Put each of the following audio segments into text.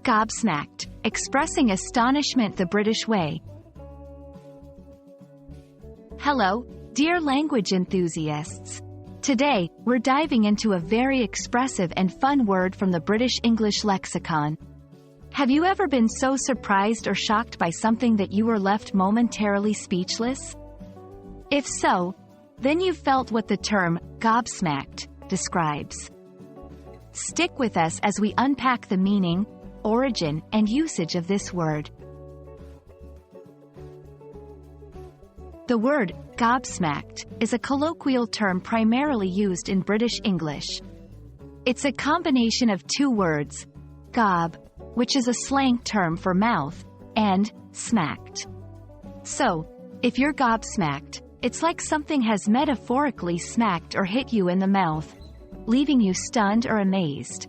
Gobsmacked, expressing astonishment the British way. Hello, dear language enthusiasts. Today, we're diving into a very expressive and fun word from the British English lexicon. Have you ever been so surprised or shocked by something that you were left momentarily speechless? If so, then you've felt what the term gobsmacked describes. Stick with us as we unpack the meaning, origin, and usage of this word. The word gobsmacked is a colloquial term primarily used in British English. It's a combination of two words, gob, which is a slang term for mouth, and smacked. So, if you're gobsmacked, it's like something has metaphorically smacked or hit you in the mouth, leaving you stunned or amazed.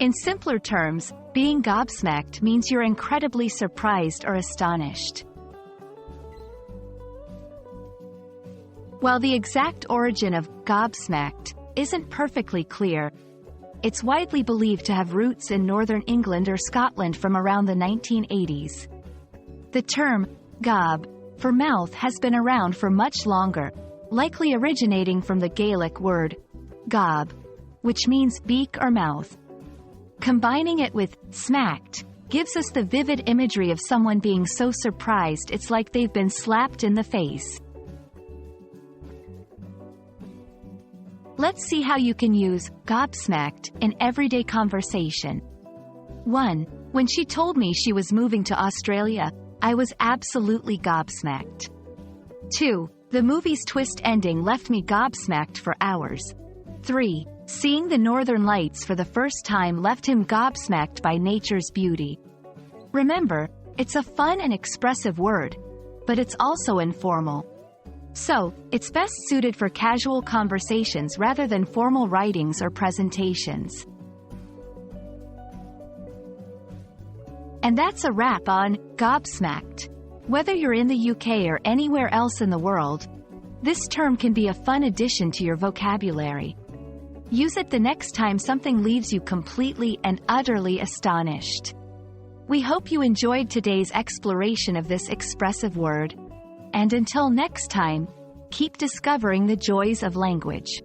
In simpler terms, being gobsmacked means you're incredibly surprised or astonished. While the exact origin of gobsmacked isn't perfectly clear, it's widely believed to have roots in northern England or Scotland from around the 1980s. The term gob for mouth has been around for much longer, likely originating from the Gaelic word gob, which means beak or mouth. Combining it with smacked gives us the vivid imagery of someone being so surprised it's like they've been slapped in the face. Let's see how you can use gobsmacked in everyday conversation. 1. When she told me she was moving to Australia, I was absolutely gobsmacked. 2. The movie's twist ending left me gobsmacked for hours. 3. Seeing the northern lights for the first time left him gobsmacked by nature's beauty. Remember, it's a fun and expressive word, but it's also informal. So, it's best suited for casual conversations rather than formal writings or presentations. And that's a wrap on gobsmacked. Whether you're in the UK or anywhere else in the world, this term can be a fun addition to your vocabulary. Use it the next time something leaves you completely and utterly astonished. We hope you enjoyed today's exploration of this expressive word. And until next time, keep discovering the joys of language.